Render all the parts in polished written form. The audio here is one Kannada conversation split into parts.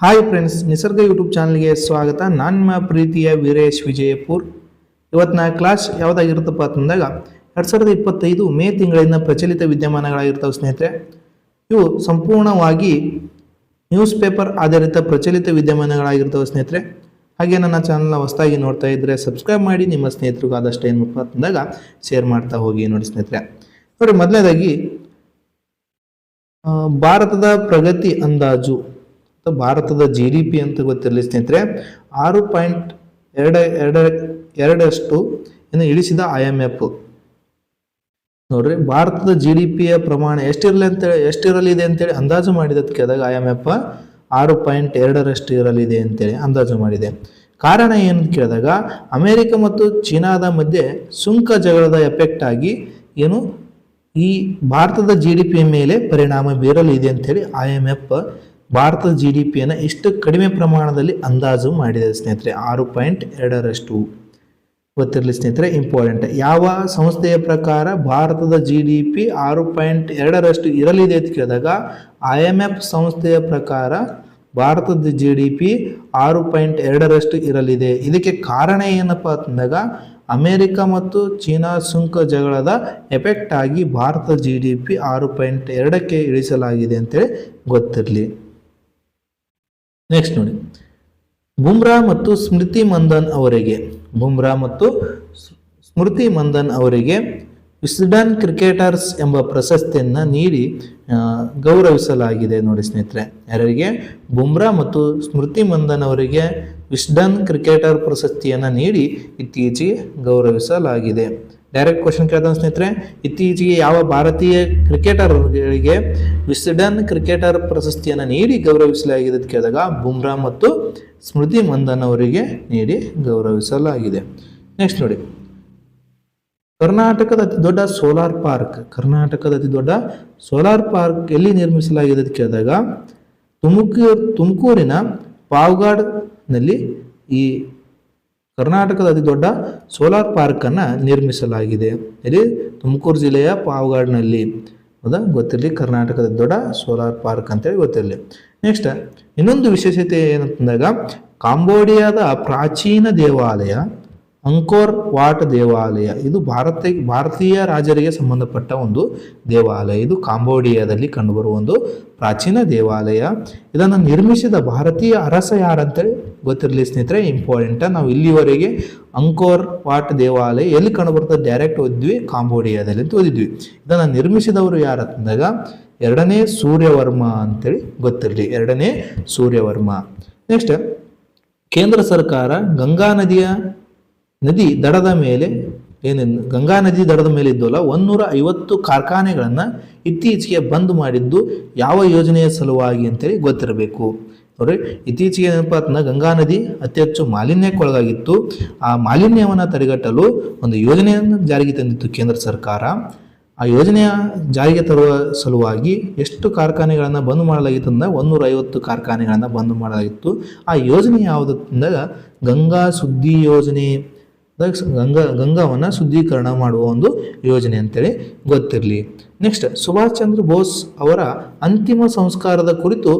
ಹಾಯ್ ಫ್ರೆಂಡ್ಸ್, ನಿಸರ್ಗ ಯೂಟ್ಯೂಬ್ ಚಾನಲ್ಗೆ ಸ್ವಾಗತ. ನಾನು ನಿಮ್ಮ ಪ್ರೀತಿಯ ವೀರೇಶ್ ವಿಜಯಪುರ್. ಇವತ್ತಿನ ಕ್ಲಾಸ್ ಯಾವುದಾಗಿರುತ್ತಪ್ಪ ಅಂತಂದಾಗ 2025 ಮೇ ತಿಂಗಳಿನ ಪ್ರಚಲಿತ ವಿದ್ಯಮಾನಗಳಾಗಿರ್ತವೆ ಸ್ನೇಹಿತರೆ. ಇವು ಸಂಪೂರ್ಣವಾಗಿ ನ್ಯೂಸ್ ಪೇಪರ್ ಆಧಾರಿತ ಪ್ರಚಲಿತ ವಿದ್ಯಮಾನಗಳಾಗಿರ್ತವೆ ಸ್ನೇಹಿತರೆ. ಹಾಗೆ ನನ್ನ ಚಾನಲ್ನ ಹೊಸದಾಗಿ ನೋಡ್ತಾ ಇದ್ದರೆ ಸಬ್ಸ್ಕ್ರೈಬ್ ಮಾಡಿ, ನಿಮ್ಮ ಸ್ನೇಹಿತರಿಗೂ ಆದಷ್ಟು ಏನು ಅಂತಂದಾಗ ಶೇರ್ ಮಾಡ್ತಾ ಹೋಗಿ ನೋಡಿ ಸ್ನೇಹಿತರೆ. ನೋಡಿ, ಮೊದಲನೇದಾಗಿ ಭಾರತದ ಪ್ರಗತಿ ಅಂದಾಜು, ಭಾರತದ GDP ಅಂತ ಗೊತ್ತಿರಲಿ ಸ್ನೇಹಿತರೆ, 6.22% ಇಳಿಸಿದ IMF. ನೋಡ್ರಿ, ಭಾರತದ GDPಯ ಪ್ರಮಾಣ ಎಷ್ಟಿರಲಿದೆ ಅಂತೇಳಿ ಅಂದಾಜು ಮಾಡಿದ ಕೇಳಿದಾಗ IMF 6.2% ಇರಲಿದೆ ಅಂತೇಳಿ ಅಂದಾಜು ಮಾಡಿದೆ. ಕಾರಣ ಏನು ಕೇಳಿದಾಗ ಅಮೆರಿಕ ಮತ್ತು ಚೀನಾದ ಮಧ್ಯೆ ಸುಂಕ ಜಗಳದ ಎಫೆಕ್ಟ್ ಆಗಿ ಈ ಭಾರತದ GDP ಮೇಲೆ ಪರಿಣಾಮ ಬೀರಲಿದೆ ಅಂತೇಳಿ IMF ಭಾರತದ GDPಯನ್ನು ಇಷ್ಟು ಕಡಿಮೆ ಪ್ರಮಾಣದಲ್ಲಿ ಅಂದಾಜು ಮಾಡಿದೆ ಸ್ನೇಹಿತರೆ. 6.2% ಗೊತ್ತಿರಲಿ ಸ್ನೇಹಿತರೆ, ಇಂಪಾರ್ಟೆಂಟ್. ಯಾವ ಸಂಸ್ಥೆಯ ಪ್ರಕಾರ ಭಾರತದ GDP 6.2% ಇರಲಿದೆ ಅಂತ ಕೇಳಿದಾಗ IMF ಸಂಸ್ಥೆಯ ಪ್ರಕಾರ ಭಾರತದ GDP 6.2% ಇರಲಿದೆ. ಇದಕ್ಕೆ ಕಾರಣ ಏನಪ್ಪಾ ಅಂತಂದಾಗ ಅಮೆರಿಕ ಮತ್ತು ಚೀನಾ ಸುಂಕ ಜಗಳದ ಎಫೆಕ್ಟ್ ಆಗಿ ಭಾರತದ GDP 6.2ಕ್ಕೆ ಇಳಿಸಲಾಗಿದೆ ಅಂತೇಳಿ ಗೊತ್ತಿರಲಿ. ನೆಕ್ಸ್ಟ್ ನೋಡಿ, ಬುಮ್ರಾ ಮತ್ತು ಸ್ಮೃತಿ ಮಂದನ್ ಅವರಿಗೆ ವಿಸ್ಡನ್ ಕ್ರಿಕೆಟರ್ಸ್ ಎಂಬ ಪ್ರಶಸ್ತಿಯನ್ನು ನೀಡಿ ಗೌರವಿಸಲಾಗಿದೆ ನೋಡಿ ಸ್ನೇಹಿತರೆ. ಯಾರಿಗೆ? ಬುಮ್ರಾ ಮತ್ತು ಸ್ಮೃತಿ ಮಂದನ್ ಅವರಿಗೆ ವಿಸ್ಡನ್ ಕ್ರಿಕೆಟರ್ ಪ್ರಶಸ್ತಿಯನ್ನು ನೀಡಿ ಇತ್ತೀಚೆಗೆ ಗೌರವಿಸಲಾಗಿದೆ. ಡೈರೆಕ್ಟ್ ಕ್ವಶನ್ ಕೇಳ್ತಾನೆ ಸ್ನೇಹಿತರೆ, ಇತ್ತೀಚೆಗೆ ಯಾವ ಭಾರತೀಯ ಕ್ರಿಕೆಟರ್ಗಳಿಗೆ ವಿಸ್ಡನ್ ಕ್ರಿಕೆಟರ್ ಪ್ರಶಸ್ತಿಯನ್ನು ನೀಡಿ ಗೌರವಿಸಲಾಗಿದೆ ಅಂತ ಕೇಳಿದಾಗ ಬುಮ್ರಾ ಮತ್ತು ಸ್ಮೃತಿ ಮಂದನ್ ಅವರಿಗೆ ನೀಡಿ ಗೌರವಿಸಲಾಗಿದೆ. ನೆಕ್ಸ್ಟ್ ನೋಡಿ, ಕರ್ನಾಟಕದ ಅತಿ ದೊಡ್ಡ ಸೋಲಾರ್ ಪಾರ್ಕ್ ಎಲ್ಲಿ ನಿರ್ಮಿಸಲಾಗಿದೆ ಅಂತ ಕೇಳಿದಾಗ ತುಮಕೂರಿನ ಪಾವಗಡ್ನಲ್ಲಿ ಈ ಕರ್ನಾಟಕದ ಅತಿ ದೊಡ್ಡ ಸೋಲಾರ್ ಪಾರ್ಕ್ ಅನ್ನ ನಿರ್ಮಿಸಲಾಗಿದೆ. ಇಲ್ಲಿ ತುಮಕೂರು ಜಿಲ್ಲೆಯ ಪಾವಗಡ್ನಲ್ಲಿ. ಹೌದಾ? ಗೊತ್ತಿರಲಿ, ಕರ್ನಾಟಕದ ದೊಡ್ಡ ಸೋಲಾರ್ ಪಾರ್ಕ್ ಅಂತೇಳಿ ಗೊತ್ತಿರಲಿ. ನೆಕ್ಸ್ಟ್ ಇನ್ನೊಂದು ವಿಶೇಷತೆ ಏನಂತಂದಾಗ ಕಾಂಬೋಡಿಯಾದ ಪ್ರಾಚೀನ ದೇವಾಲಯ ಅಂಕೋರ್ ವಾಟ್ ದೇವಾಲಯ. ಇದು ಭಾರತೀಯ ರಾಜರಿಗೆ ಸಂಬಂಧಪಟ್ಟ ಒಂದು ದೇವಾಲಯ. ಇದು ಕಾಂಬೋಡಿಯಾದಲ್ಲಿ ಕಂಡುಬರುವ ಒಂದು ಪ್ರಾಚೀನ ದೇವಾಲಯ. ಇದನ್ನು ನಿರ್ಮಿಸಿದ ಭಾರತೀಯ ಅರಸ ಯಾರಂತೇಳಿ ಗೊತ್ತಿರಲಿ ಸ್ನೇಹಿತರೆ, ಇಂಪಾರ್ಟೆಂಟ್. ನಾವು ಇಲ್ಲಿವರೆಗೆ ಅಂಕೋರ್ ವಾಟ್ ದೇವಾಲಯ ಎಲ್ಲಿ ಕಂಡುಬರ್ತದೆ ಡೈರೆಕ್ಟ್ ಓದಿದ್ವಿ, ಕಾಂಬೋಡಿಯಾದಲ್ಲಿ ಅಂತ ಓದಿದ್ವಿ. ಇದನ್ನು ನಿರ್ಮಿಸಿದವರು ಯಾರಂತಂದಾಗ ಎರಡನೇ ಸೂರ್ಯವರ್ಮ ಅಂತೇಳಿ ಗೊತ್ತಿರಲಿ, ಎರಡನೇ ಸೂರ್ಯವರ್ಮ. ನೆಕ್ಸ್ಟ್, ಕೇಂದ್ರ ಸರ್ಕಾರ ಗಂಗಾ ನದಿ ದಡದ ಮೇಲೆ ಇದ್ದಲ್ಲ 150 ಕಾರ್ಖಾನೆಗಳನ್ನು ಇತ್ತೀಚೆಗೆ ಬಂದ್ ಮಾಡಿದ್ದು ಯಾವ ಯೋಜನೆಯ ಸಲುವಾಗಿ ಅಂತೇಳಿ ಗೊತ್ತಿರಬೇಕು. ನೋಡ್ರಿ, ಇತ್ತೀಚೆಗೆ ಏನಪ್ಪಾ ಅಂತಂದ್ರೆ ಗಂಗಾ ನದಿ ಅತಿ ಹೆಚ್ಚು ಮಾಲಿನ್ಯಕ್ಕೊಳಗಾಗಿತ್ತು. ಆ ಮಾಲಿನ್ಯವನ್ನು ತಡೆಗಟ್ಟಲು ಒಂದು ಯೋಜನೆಯನ್ನು ಜಾರಿಗೆ ತಂದಿತ್ತು ಕೇಂದ್ರ ಸರ್ಕಾರ. ಆ ಯೋಜನೆಯ ಜಾರಿಗೆ ತರುವ ಸಲುವಾಗಿ ಎಷ್ಟು ಕಾರ್ಖಾನೆಗಳನ್ನು ಬಂದ್ ಮಾಡಲಾಗಿತ್ತು ಅಂದ್ರೆ 150 ಕಾರ್ಖಾನೆಗಳನ್ನು ಬಂದ್ ಮಾಡಲಾಗಿತ್ತು. ಆ ಯೋಜನೆ ಯಾವುದು ಅಂದಾಗ ಗಂಗಾ ಶುದ್ಧಿ ಯೋಜನೆ, ಗಂಗಾವನ್ನು ಶುದ್ಧೀಕರಣ ಮಾಡುವ ಒಂದು ಯೋಜನೆ ಅಂತೇಳಿ ಗೊತ್ತಿರಲಿ. ನೆಕ್ಸ್ಟ್, ಸುಭಾಷ್ ಚಂದ್ರ ಬೋಸ್ ಅವರ ಅಂತಿಮ ಸಂಸ್ಕಾರದ ಕುರಿತು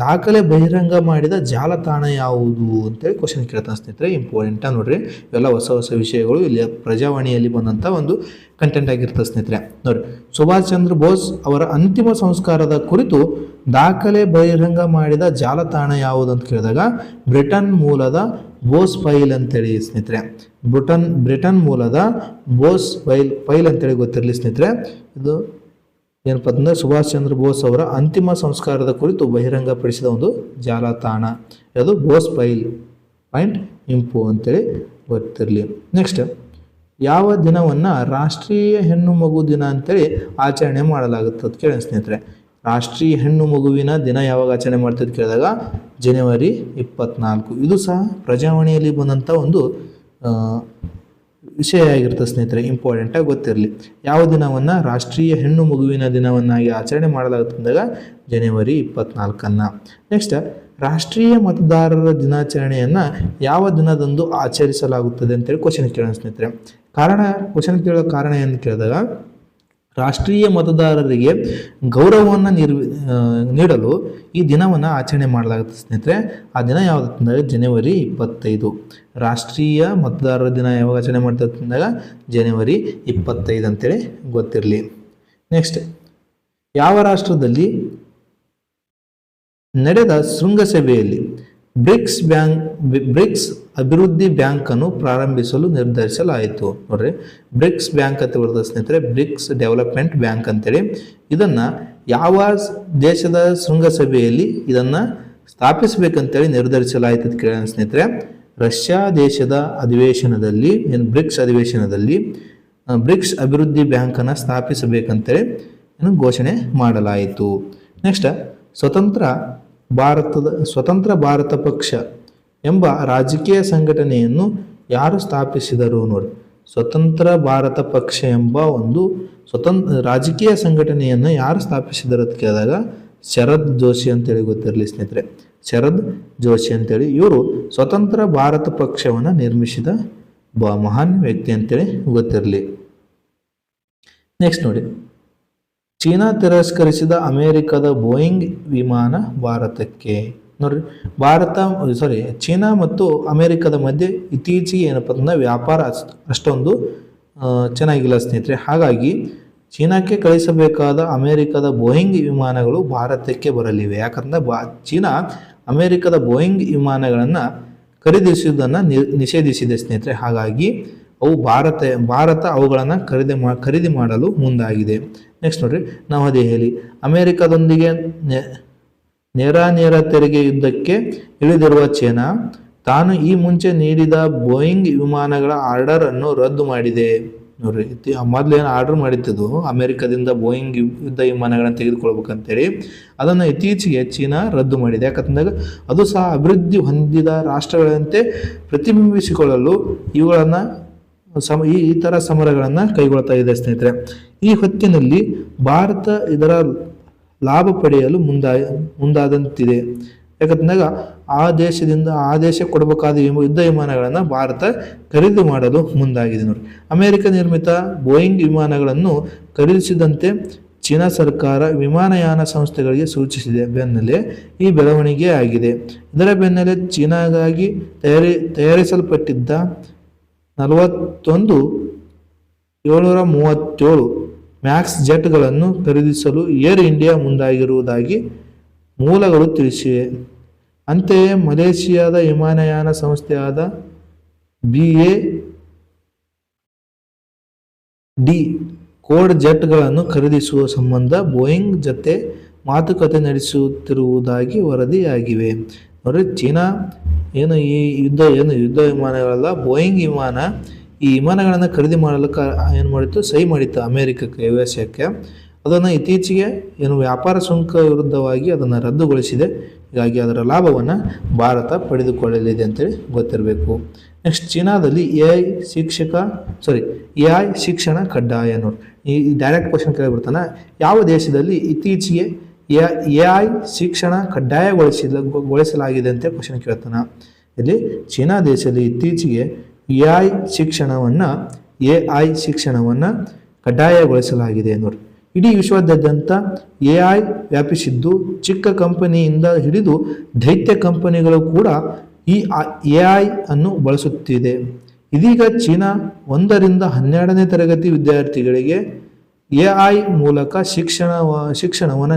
ದಾಖಲೆ ಬಹಿರಂಗ ಮಾಡಿದ ಜಾಲತಾಣ ಯಾವುದು ಅಂತೇಳಿ ಕ್ವಶನ್ ಕೇಳ್ತಾನೆ ಸ್ನೇಹಿತರೆ. ಇಂಪಾರ್ಟೆಂಟ್ ನೋಡ್ರಿ, ಇವೆಲ್ಲ ಹೊಸ ವಿಷಯಗಳು ಇಲ್ಲಿ ಪ್ರಜಾವಾಣಿಯಲ್ಲಿ ಬಂದಂಥ ಒಂದು ಕಂಟೆಂಟ್ ಆಗಿರ್ತದೆ ಸ್ನೇಹಿತರೆ. ನೋಡ್ರಿ, ಸುಭಾಷ್ ಚಂದ್ರ ಬೋಸ್ ಅವರ ಅಂತಿಮ ಸಂಸ್ಕಾರದ ಕುರಿತು ದಾಖಲೆ ಬಹಿರಂಗ ಮಾಡಿದ ಜಾಲತಾಣ ಯಾವುದು ಅಂತ ಕೇಳಿದಾಗ ಬ್ರಿಟನ್ ಮೂಲದ ಬೋಸ್ ಫೈಲ್ ಅಂತೇಳಿ ಸ್ನೇಹಿತರೆ. ಬ್ರಿಟನ್ ಮೂಲದ ಬೋಸ್ ಫೈಲ್ ಅಂತೇಳಿ ಗೊತ್ತಿರಲಿ ಸ್ನೇಹಿತರೆ. ಇದು ಏನಪ್ಪ ಅಂತಂದ್ರೆ ಸುಭಾಷ್ ಚಂದ್ರ ಬೋಸ್ ಅವರ ಅಂತಿಮ ಸಂಸ್ಕಾರದ ಕುರಿತು ಬಹಿರಂಗಪಡಿಸಿದ ಒಂದು ಜಾಲತಾಣ, ಅದು ಬೋಸ್ ಫೈಲ್.info ಅಂತೇಳಿ ಗೊತ್ತಿರಲಿ. ನೆಕ್ಸ್ಟ್, ಯಾವ ದಿನವನ್ನು ರಾಷ್ಟ್ರೀಯ ಹೆಣ್ಣು ಮಗು ದಿನ ಅಂತೇಳಿ ಆಚರಣೆ ಮಾಡಲಾಗುತ್ತೆ ಅಂತ ಕೇಳಿ ಸ್ನೇಹಿತರೆ. ರಾಷ್ಟ್ರೀಯ ಹೆಣ್ಣು ಮಗುವಿನ ದಿನ ಯಾವಾಗ ಆಚರಣೆ ಮಾಡ್ತಿದ್ದು ಕೇಳಿದಾಗ ಜನವರಿ 24. ಇದು ಸಹ ಪ್ರಜಾವಾಣಿಯಲ್ಲಿ ಬಂದಂಥ ಒಂದು ವಿಷಯ ಆಗಿರ್ತದೆ ಸ್ನೇಹಿತರೆ, ಇಂಪಾರ್ಟೆಂಟಾಗಿ ಗೊತ್ತಿರಲಿ. ಯಾವ ದಿನವನ್ನು ರಾಷ್ಟ್ರೀಯ ಹೆಣ್ಣು ಮಗುವಿನ ದಿನವನ್ನಾಗಿ ಆಚರಣೆ ಮಾಡಲಾಗುತ್ತೆ ಅಂದಾಗ ಜನವರಿ 24. ನೆಕ್ಸ್ಟ್, ರಾಷ್ಟ್ರೀಯ ಮತದಾರರ ದಿನಾಚರಣೆಯನ್ನು ಯಾವ ದಿನದಂದು ಆಚರಿಸಲಾಗುತ್ತದೆ ಅಂತೇಳಿ ಕ್ವಶನ್ ಕೇಳೋಣ ಸ್ನೇಹಿತರೆ. ಕ್ವಶನ್ ಕೇಳೋ ಕಾರಣ ಏನು ಕೇಳಿದಾಗ ರಾಷ್ಟ್ರೀಯ ಮತದಾರರಿಗೆ ಗೌರವವನ್ನು ನೀಡಲು ಈ ದಿನವನ್ನು ಆಚರಣೆ ಮಾಡಲಾಗುತ್ತೆ ಸ್ನೇಹಿತರೆ. ಆ ದಿನ ಯಾವುದಂದಾಗ ಜನವರಿ 25. ರಾಷ್ಟ್ರೀಯ ಮತದಾರರ ದಿನ ಯಾವಾಗ ಆಚರಣೆ ಮಾಡ್ತಾರೆ ಅಂದಾಗ ಜನವರಿ 25 ಅಂತೇಳಿ ಗೊತ್ತಿರಲಿ. ನೆಕ್ಸ್ಟ್, ಯಾವ ರಾಷ್ಟ್ರದಲ್ಲಿ ನಡೆದ ಶೃಂಗಸಭೆಯಲ್ಲಿ ಬ್ರಿಕ್ಸ್ ಅಭಿವೃದ್ಧಿ ಬ್ಯಾಂಕ್ ಅನ್ನು ಪ್ರಾರಂಭಿಸಲು ನಿರ್ಧರಿಸಲಾಯಿತು? ನೋಡ್ರಿ, ಬ್ರಿಕ್ಸ್ ಬ್ಯಾಂಕ್ ಅಂತ ಬರ್ತದೆ ಸ್ನೇಹಿತರೆ, ಬ್ರಿಕ್ಸ್ ಡೆವಲಪ್ಮೆಂಟ್ ಬ್ಯಾಂಕ್ ಅಂತೇಳಿ. ಇದನ್ನ ಯಾವ ದೇಶದ ಶೃಂಗಸಭೆಯಲ್ಲಿ ಇದನ್ನ ಸ್ಥಾಪಿಸಬೇಕಂತೇಳಿ ನಿರ್ಧರಿಸಲಾಯಿತು ಅಂತ ಕೇಳೋಣ ಸ್ನೇಹಿತರೆ. ರಷ್ಯಾ ದೇಶದ ಅಧಿವೇಶನದಲ್ಲಿ, ಏನು ಬ್ರಿಕ್ಸ್ ಅಧಿವೇಶನದಲ್ಲಿ ಬ್ರಿಕ್ಸ್ ಅಭಿವೃದ್ಧಿ ಬ್ಯಾಂಕ್ ಅನ್ನು ಸ್ಥಾಪಿಸಬೇಕಂತೇಳಿ ಘೋಷಣೆ ಮಾಡಲಾಯಿತು. ನೆಕ್ಸ್ಟ್, ಸ್ವತಂತ್ರ ಭಾರತ ಪಕ್ಷ ಎಂಬ ರಾಜಕೀಯ ಸಂಘಟನೆಯನ್ನು ಯಾರು ಸ್ಥಾಪಿಸಿದರು? ನೋಡಿ, ಸ್ವತಂತ್ರ ಭಾರತ ಪಕ್ಷ ಎಂಬ ಒಂದು ರಾಜಕೀಯ ಸಂಘಟನೆಯನ್ನು ಯಾರು ಸ್ಥಾಪಿಸಿದರು ಅಂತ ಕೇಳಿದಾಗ ಶರದ್ ಜೋಶಿ ಅಂತೇಳಿ ಗೊತ್ತಿರಲಿ ಸ್ನೇಹಿತರೆ. ಶರದ್ ಜೋಶಿ ಅಂತೇಳಿ ಇವರು ಸ್ವತಂತ್ರ ಭಾರತ ಪಕ್ಷವನ್ನು ನಿರ್ಮಿಸಿದ ಮಹಾನ್ ವ್ಯಕ್ತಿ ಅಂತೇಳಿ ಗೊತ್ತಿರಲಿ. ನೆಕ್ಸ್ಟ್ ನೋಡಿ, ಚೀನಾ ತಿರಸ್ಕರಿಸಿದ ಅಮೆರಿಕದ ಬೋಯಿಂಗ್ ವಿಮಾನ ಭಾರತಕ್ಕೆ. ನೋಡ್ರಿ, ಚೀನಾ ಮತ್ತು ಅಮೆರಿಕದ ಮಧ್ಯೆ ಇತ್ತೀಚೆಗೆ ಏನಪ್ಪ ಅಂದ್ರೆ ವ್ಯಾಪಾರ ಅಷ್ಟೊಂದು ಚೆನ್ನಾಗಿಲ್ಲ ಸ್ನೇಹಿತರೆ. ಹಾಗಾಗಿ ಚೀನಾಕ್ಕೆ ಕಳಿಸಬೇಕಾದ ಅಮೆರಿಕದ ಬೋಯಿಂಗ್ ವಿಮಾನಗಳು ಭಾರತಕ್ಕೆ ಬರಲಿವೆ. ಯಾಕಂದ್ರೆ ಚೀನಾ ಅಮೆರಿಕದ ಬೋಯಿಂಗ್ ವಿಮಾನಗಳನ್ನು ಖರೀದಿಸುವುದನ್ನು ನಿಷೇಧಿಸಿದೆ ಸ್ನೇಹಿತರೆ. ಹಾಗಾಗಿ ಅವು ಭಾರತ ಅವುಗಳನ್ನು ಖರೀದಿ ಮಾಡಲು ಮುಂದಾಗಿದೆ. ನೆಕ್ಸ್ಟ್ ನೋಡ್ರಿ, ನವದೆಹಲಿ ಅಮೆರಿಕದೊಂದಿಗೆ ನೇರ ತೆರಿಗೆ ಯುದ್ಧಕ್ಕೆ ಇಳಿದಿರುವ ಚೀನಾ ತಾನು ಈ ಮುಂಚೆ ನೀಡಿದ ಬೋಯಿಂಗ್ ವಿಮಾನಗಳ ಆರ್ಡರ್ ಅನ್ನು ರದ್ದು ಮಾಡಿದೆ. ನೋಡ್ರಿ, ಮೊದಲು ಏನು ಆರ್ಡರ್ ಮಾಡಿದ್ದು ಅಮೆರಿಕದಿಂದ ಬೋಯಿಂಗ್ ಯುದ್ಧ ವಿಮಾನಗಳನ್ನು ತೆಗೆದುಕೊಳ್ಬೇಕಂತೇಳಿ, ಅದನ್ನು ಇತ್ತೀಚೆಗೆ ಚೀನಾ ರದ್ದು ಮಾಡಿದೆ. ಯಾಕಂತಂದಾಗ ಅದು ಸಹ ಅಭಿವೃದ್ಧಿ ಹೊಂದಿದ ರಾಷ್ಟ್ರಗಳಂತೆ ಪ್ರತಿಬಿಂಬಿಸಿಕೊಳ್ಳಲು ಇವುಗಳನ್ನು ಈ ಥರ ಸಮರಗಳನ್ನು ಕೈಗೊಳ್ತಾ ಇದೆ ಸ್ನೇಹಿತರೆ. ಈ ಹೊತ್ತಿನಲ್ಲಿ ಭಾರತ ಇದರ ಲಾಭ ಪಡೆಯಲು ಮುಂದಾದಂತಿದೆ. ಯಾಕಂತಂದಾಗ ಆ ದೇಶ ಕೊಡಬೇಕಾದ ಯುದ್ಧ ವಿಮಾನಗಳನ್ನು ಭಾರತ ಖರೀದಿ ಮಾಡಲು ಮುಂದಾಗಿದೆ. ನೋಡಿ, ಅಮೆರಿಕ ನಿರ್ಮಿತ ಬೋಯಿಂಗ್ ವಿಮಾನಗಳನ್ನು ಖರೀದಿಸಿದಂತೆ ಚೀನಾ ಸರ್ಕಾರ ವಿಮಾನಯಾನ ಸಂಸ್ಥೆಗಳಿಗೆ ಸೂಚಿಸಿದೆ. ಬೆನ್ನಲ್ಲೇ ಈ ಬೆಳವಣಿಗೆ ಆಗಿದೆ. ಇದರ ಬೆನ್ನಲ್ಲೇ ಚೀನಾಗಾಗಿ ತಯಾರಿಸಲ್ಪಟ್ಟಿದ್ದ 737 ಮ್ಯಾಕ್ಸ್ ಜೆಟ್ಗಳನ್ನು ಖರೀದಿಸಲು ಏರ್ ಇಂಡಿಯಾ ಮುಂದಾಗಿರುವುದಾಗಿ ಮೂಲಗಳು ತಿಳಿಸಿವೆ. ಅಂತೆಯೇ ಮಲೇಷಿಯಾದ ವಿಮಾನಯಾನ ಸಂಸ್ಥೆಯಾದ BA-D ಕೋಡ್ ಜೆಟ್ಗಳನ್ನು ಖರೀದಿಸುವ ಸಂಬಂಧ ಬೋಯಿಂಗ್ ಜೊತೆ ಮಾತುಕತೆ ನಡೆಸುತ್ತಿರುವುದಾಗಿ ವರದಿಯಾಗಿವೆ. ನೋಡಿ, ಚೀನಾ ಈ ಯುದ್ಧ ವಿಮಾನಗಳಲ್ಲ, ಬೋಯಿಂಗ್ ವಿಮಾನ, ಈ ವಿಮಾನಗಳನ್ನು ಖರೀದಿ ಮಾಡಲಿಕ್ಕೆ ಏನು ಮಾಡಿತ್ತು, ಸಹಿ ಮಾಡಿತ್ತು ಅಮೆರಿಕಕ್ಕೆ, ಯುಎಸ್ಎಕ್ಕೆ. ಅದನ್ನು ಇತ್ತೀಚೆಗೆ ವ್ಯಾಪಾರ ಸುಂಕ ವಿರುದ್ಧವಾಗಿ ಅದನ್ನು ರದ್ದುಗೊಳಿಸಿದೆ. ಹೀಗಾಗಿ ಅದರ ಲಾಭವನ್ನು ಭಾರತ ಪಡೆದುಕೊಳ್ಳಲಿದೆ ಅಂತೇಳಿ ಗೊತ್ತಿರಬೇಕು. ನೆಕ್ಸ್ಟ್, ಚೀನಾದಲ್ಲಿ AI ಶಿಕ್ಷಣ ಕಡ್ಡಾಯ. ನೋಡಿ, ಈ ಡೈರೆಕ್ಟ್ ಕ್ವಶನ್ ಕೇಳಿಬಿಡ್ತಾನೆ. ಯಾವ ದೇಶದಲ್ಲಿ ಇತ್ತೀಚೆಗೆ AI ಶಿಕ್ಷಣ ಕಡ್ಡಾಯಗೊಳಿಸಲಾಗಿದೆ ಅಂತ ಕ್ವಶನ್ ಕೇಳ್ತಾನೆ. ಇಲ್ಲಿ ಚೀನಾ ದೇಶದಲ್ಲಿ ಇತ್ತೀಚೆಗೆ AI ಶಿಕ್ಷಣವನ್ನು ಕಡ್ಡಾಯಗೊಳಿಸಲಾಗಿದೆ. ನೋಡಿ, ಇಡೀ ವಿಶ್ವದಾದ್ಯಂತ AI ವ್ಯಾಪಿಸಿದ್ದು ಚಿಕ್ಕ ಕಂಪನಿಯಿಂದ ಹಿಡಿದು ದೈತ್ಯ ಕಂಪನಿಗಳು ಕೂಡ ಈ AI ಅನ್ನು ಬಳಸುತ್ತಿದೆ. ಇದೀಗ ಚೀನಾ 1ರಿಂದ 12ನೇ ತರಗತಿ ವಿದ್ಯಾರ್ಥಿಗಳಿಗೆ AI ಮೂಲಕ ಶಿಕ್ಷಣವನ್ನು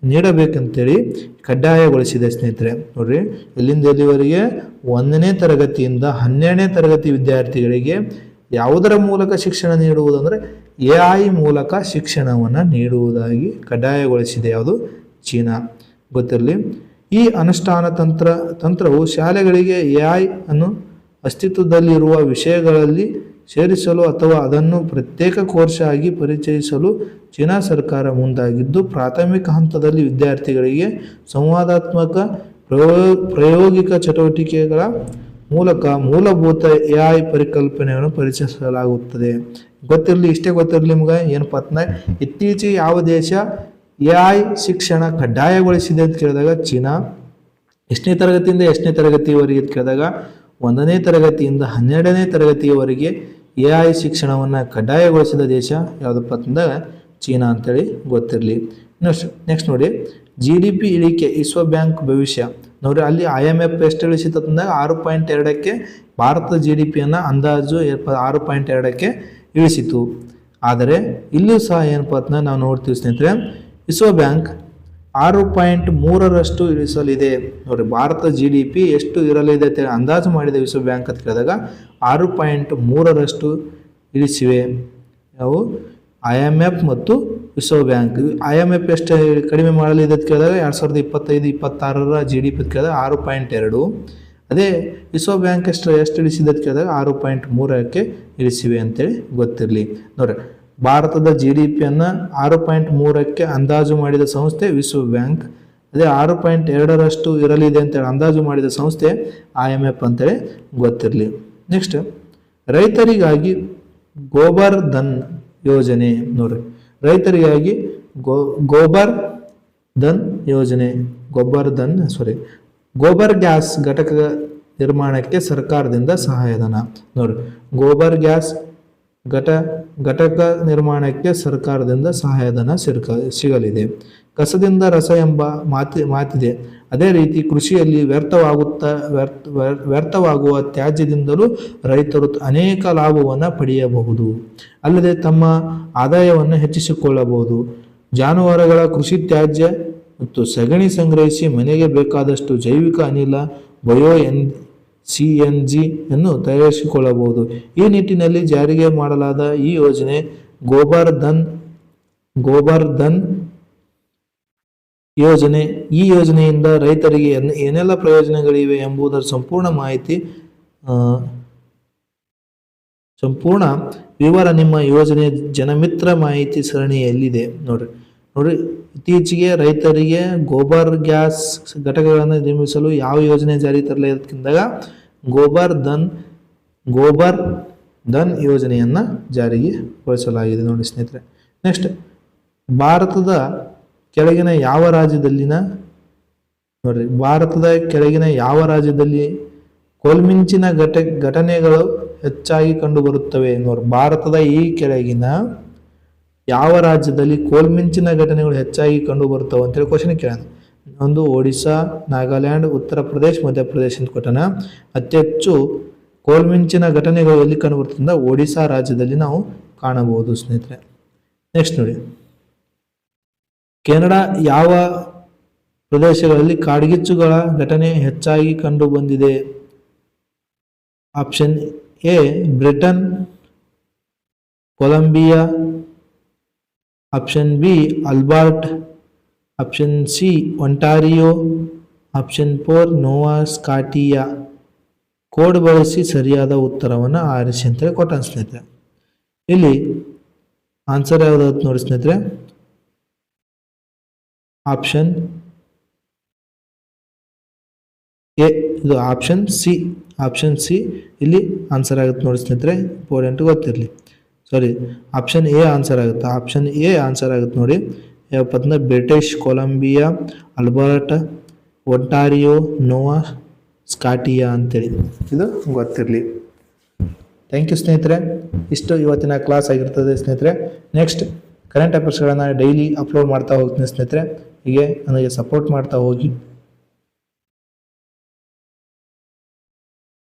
ನೀಡಬೇಕಂತೇಳಿ ಕಡ್ಡಾಯಗೊಳಿಸಿದೆ ಸ್ನೇಹಿತರೆ. ನೋಡ್ರಿ, ಎಲ್ಲಿಂದ ಎಲ್ಲಿವರೆಗೆ 1ನೇ ತರಗತಿಯಿಂದ 12ನೇ ತರಗತಿ ವಿದ್ಯಾರ್ಥಿಗಳಿಗೆ ಯಾವುದರ ಮೂಲಕ ಶಿಕ್ಷಣ ನೀಡುವುದಂದರೆ AI ಮೂಲಕ ಶಿಕ್ಷಣವನ್ನು ನೀಡುವುದಾಗಿ ಕಡ್ಡಾಯಗೊಳಿಸಿದೆ. ಯಾವುದು? ಚೀನಾ. ಗೊತ್ತಿರಲಿ. ಈ ಅನುಷ್ಠಾನ ತಂತ್ರವು ಶಾಲೆಗಳಿಗೆ AI ಅನ್ನು ಅಸ್ತಿತ್ವದಲ್ಲಿರುವ ವಿಷಯಗಳಲ್ಲಿ ಸೇರಿಸಲು ಅಥವಾ ಅದನ್ನು ಪ್ರತ್ಯೇಕ ಕೋರ್ಸ್ ಆಗಿ ಪರಿಚಯಿಸಲು ಚೀನಾ ಸರ್ಕಾರ ಮುಂದಾಗಿದ್ದು, ಪ್ರಾಥಮಿಕ ಹಂತದಲ್ಲಿ ವಿದ್ಯಾರ್ಥಿಗಳಿಗೆ ಸಂವಾದಾತ್ಮಕ ಪ್ರಾಯೋಗಿಕ ಚಟುವಟಿಕೆಗಳ ಮೂಲಕ ಮೂಲಭೂತ AI ಪರಿಕಲ್ಪನೆಯನ್ನು ಪರಿಚಯಿಸಲಾಗುತ್ತದೆ. ಇಷ್ಟೇ ಗೊತ್ತಿರಲಿ ನಿಮ್ಗೆ. ಏನಪ್ಪ ಅಂತಂದ್ರೆ, ಇತ್ತೀಚೆಗೆ ಯಾವ ದೇಶ AI ಶಿಕ್ಷಣ ಕಡ್ಡಾಯಗೊಳಿಸಿದೆ ಅಂತ ಕೇಳಿದಾಗ ಚೀನಾ. ಎಷ್ಟನೇ ತರಗತಿಯಿಂದ ಎಷ್ಟನೇ ತರಗತಿಯವರೆಗೆ ಅಂತ ಕೇಳಿದಾಗ 1ನೇ ತರಗತಿಯಿಂದ 12ನೇ ತರಗತಿಯವರೆಗೆ AI ಶಿಕ್ಷಣವನ್ನು ಕಡ್ಡಾಯಗೊಳಿಸಿದ ದೇಶ ಯಾವುದಪ್ಪ ಅಂತಂದಾಗ ಚೀನಾ ಅಂತೇಳಿ ಗೊತ್ತಿರಲಿ. ನೆಕ್ಸ್ಟ್ ನೋಡಿ, GDP ಇಳಿಕೆ ವಿಶ್ವ ಬ್ಯಾಂಕ್ ಭವಿಷ್ಯ. ನೋಡ್ರಿ ಅಲ್ಲಿ IMF ಎಷ್ಟು ಇಳಿಸಿತ್ತು ಅಂತಂದಾಗ 6.2ಕ್ಕೆ ಭಾರತದ GDPಯನ್ನು ಅಂದಾಜು 6.2ಕ್ಕೆ ಇಳಿಸಿತು. ಆದರೆ ಇಲ್ಲೂ ಸಹ ಏನಪ್ಪ ಅಂತ ನಾವು ನೋಡ್ತೀವಿ ಸ್ನೇಹಿತರೆ, ವಿಶ್ವ ಬ್ಯಾಂಕ್ 6.3ರಷ್ಟು ಇಳಿಸಲಿದೆ. ನೋಡ್ರಿ ಭಾರತ GDP ಎಷ್ಟು ಇರಲಿದೆ ಅಂತ ಅಂದಾಜು ಮಾಡಿದೆ ವಿಶ್ವ ಬ್ಯಾಂಕ್ ಅಂತ ಕೇಳಿದಾಗ 6.3ರಷ್ಟು ಇಳಿಸಿವೆ. ಅವು IMF ಮತ್ತು ವಿಶ್ವ ಬ್ಯಾಂಕ್. IMF ಎಷ್ಟು ಕಡಿಮೆ ಮಾಡಲಿದೆ ಅಂತ ಕೇಳಿದಾಗ 2025-26ರ GDP ಅಂತ ಕೇಳಿದಾಗ 6.2. ಅದೇ ವಿಶ್ವ ಬ್ಯಾಂಕ್ ಎಷ್ಟು ಇಳಿಸಿದೆ ಅಂತ ಕೇಳಿದಾಗ 6.3ಕ್ಕೆ ಇಳಿಸಿವೆ ಅಂತೇಳಿ ಗೊತ್ತಿರಲಿ. ನೋಡ್ರಿ ಭಾರತದ GDPಯನ್ನು 6.3ಕ್ಕೆ ಅಂದಾಜು ಮಾಡಿದ ಸಂಸ್ಥೆ ವಿಶ್ವ ಬ್ಯಾಂಕ್. ಅದೇ 6.2ರಷ್ಟು ಇರಲಿದೆ ಅಂತೇಳಿ ಅಂದಾಜು ಮಾಡಿದ ಸಂಸ್ಥೆ IMF ಅಂತೇಳಿ ಗೊತ್ತಿರಲಿ. ನೆಕ್ಸ್ಟ್, ರೈತರಿಗಾಗಿ ಗೋಬರ್ ಧನ್ ಯೋಜನೆ. ನೋಡ್ರಿ ರೈತರಿಗಾಗಿ ಗೋಬರ್ ಧನ್ ಯೋಜನೆ, ಗೋಬರ್ ಗ್ಯಾಸ್ ಘಟಕ ನಿರ್ಮಾಣಕ್ಕೆ ಸರ್ಕಾರದಿಂದ ಸಹಾಯಧನ. ನೋಡ್ರಿ ಗೋಬರ್ ಗ್ಯಾಸ್ ಘಟಕ ನಿರ್ಮಾಣಕ್ಕೆ ಸರ್ಕಾರದಿಂದ ಸಹಾಯಧನ ಸಿಗಲಿದೆ. ಕಸದಿಂದ ರಸ ಎಂಬ ಮಾತಿದೆ. ಅದೇ ರೀತಿ ಕೃಷಿಯಲ್ಲಿ ವ್ಯರ್ಥವಾಗುವ ತ್ಯಾಜ್ಯದಿಂದಲೂ ರೈತರು ಅನೇಕ ಲಾಭವನ್ನು ಪಡೆಯಬಹುದು. ಅಲ್ಲದೆ ತಮ್ಮ ಆದಾಯವನ್ನು ಹೆಚ್ಚಿಸಿಕೊಳ್ಳಬಹುದು. ಜಾನುವಾರುಗಳ ಕೃಷಿ ತ್ಯಾಜ್ಯ ಮತ್ತು ಸಗಣಿ ಸಂಗ್ರಹಿಸಿ ಮನೆಗೆ ಬೇಕಾದಷ್ಟು ಜೈವಿಕ ಅನಿಲ CNG ಯನ್ನು ತಯಾರಿಸಿಕೊಳ್ಳಬಹುದು. ಈ ನಿಟ್ಟಿನಲ್ಲಿ ಜಾರಿಗೆ ಮಾಡಲಾದ ಈ ಯೋಜನೆ ಗೋಬರ್ ಧನ್ ಯೋಜನೆ. ಈ ಯೋಜನೆಯಿಂದ ರೈತರಿಗೆ ಏನೆಲ್ಲ ಪ್ರಯೋಜನಗಳಿವೆ ಎಂಬುದರ ಸಂಪೂರ್ಣ ವಿವರ ನಿಮ್ಮ ಯೋಜನೆ ಜನಮಿತ್ರ ಮಾಹಿತಿ ಸರಣಿಯಲ್ಲಿದೆ. ನೋಡ್ರಿ ಇತ್ತೀಚೆಗೆ ರೈತರಿಗೆ ಗೋಬರ್ ಗ್ಯಾಸ್ ಘಟಕಗಳನ್ನು ನಿರ್ಮಿಸಲು ಯಾವ ಯೋಜನೆ ಜಾರಿ ತರಲಾಗಿದ್ದಾಗ ಗೋಬರ್ ಧನ್ ಯೋಜನೆಯನ್ನು ಜಾರಿಗೆ ಗೊಳಿಸಲಾಗಿದೆ ನೋಡಿ ಸ್ನೇಹಿತರೆ. ನೆಕ್ಸ್ಟ್, ಭಾರತದ ಕೆಳಗಿನ ಯಾವ ರಾಜ್ಯದಲ್ಲಿ ಕೋಲ್ಮಿಂಚಿನ ಘಟನೆಗಳು ಹೆಚ್ಚಾಗಿ ಕಂಡುಬರುತ್ತವೆ? ಭಾರತದ ಈ ಕೆಳಗಿನ ಯಾವ ರಾಜ್ಯದಲ್ಲಿ ಕೋಲ್ಮಿಂಚಿನ ಘಟನೆಗಳು ಹೆಚ್ಚಾಗಿ ಕಂಡುಬರುತ್ತವೆ ಅಂತೇಳಿ ಕ್ವಶನ್ ಕೇಳೋಣ. ಒಂದು ಒಡಿಶಾ, ನಾಗಾಲ್ಯಾಂಡ್, ಉತ್ತರ ಪ್ರದೇಶ, ಮಧ್ಯಪ್ರದೇಶ ಅಂತ ಕೊಟ್ಟನ. ಅತಿ ಹೆಚ್ಚು ಕೋಲ್ಮಿಂಚಿನ ಘಟನೆಗಳು ಎಲ್ಲಿ ಕಂಡುಬರುತ್ತಂದ್ರೆ ಒಡಿಶಾ ರಾಜ್ಯದಲ್ಲಿ ನಾವು ಕಾಣಬಹುದು ಸ್ನೇಹಿತರೆ. ನೆಕ್ಸ್ಟ್ ನೋಡಿ, ಕೆನಡಾ ಯಾವ ಪ್ರದೇಶಗಳಲ್ಲಿ ಕಾಡ್ಗಿಚ್ಚುಗಳ ಘಟನೆ ಹೆಚ್ಚಾಗಿ ಕಂಡು ಬಂದಿದೆ? Option A Britain, Columbia, option B Albert, option C Ontario, option 4 Nova Scotia. Code ಬಳಸಿ ಸರಿಯಾದ ಉತ್ತರವನ್ನು ಆರಿಸಿ ಅಂತೇಳಿ ಕೊಟ್ಟ ಸ್ನೇಹಿತರೆ. ಇಲ್ಲಿ ಆನ್ಸರ್ ಯಾವ್ದಾದ್ರು ನೋಡಿ ಸ್ನೇಹಿತರೆ, ಆಪ್ಷನ್ ಎ, ಇದು ಆಪ್ಷನ್ ಸಿ ಇಲ್ಲಿ ಆನ್ಸರ್ ಆಗುತ್ತೆ ನೋಡಿ ಸ್ನೇಹಿತರೆ. ಇಂಪಾರ್ಟೆಂಟ್ ಗೊತ್ತಿರಲಿ. ಆಪ್ಷನ್ ಎ ಆನ್ಸರ್ ಆಗುತ್ತೆ ನೋಡಿ. ಯಾವತ್ತಂದ್ರೆ ಬ್ರಿಟಿಷ್ ಕೊಲಂಬಿಯಾ, ಅಲ್ಬರ್ಟ್, ಒಂಟಾರಿಯೋ, ನೋವಾ ಸ್ಕಾಟಿಯಾ ಅಂತೇಳಿ ಇದು ಗೊತ್ತಿರಲಿ. ಥ್ಯಾಂಕ್ ಯು ಸ್ನೇಹಿತರೆ. ಇಷ್ಟು ಇವತ್ತಿನ ಕ್ಲಾಸ್ ಆಗಿರ್ತದೆ ಸ್ನೇಹಿತರೆ. ನೆಕ್ಸ್ಟ್ ಕರೆಂಟ್ ಅಫೇರ್ಸ್ಗಳನ್ನು ಡೈಲಿ ಅಪ್ಲೋಡ್ ಮಾಡ್ತಾ ಹೋಗ್ತೀನಿ ಸ್ನೇಹಿತರೆ. ಹೀಗೆ ನನಗೆ ಸಪೋರ್ಟ್ ಮಾಡ್ತಾ ಹೋಗಿ.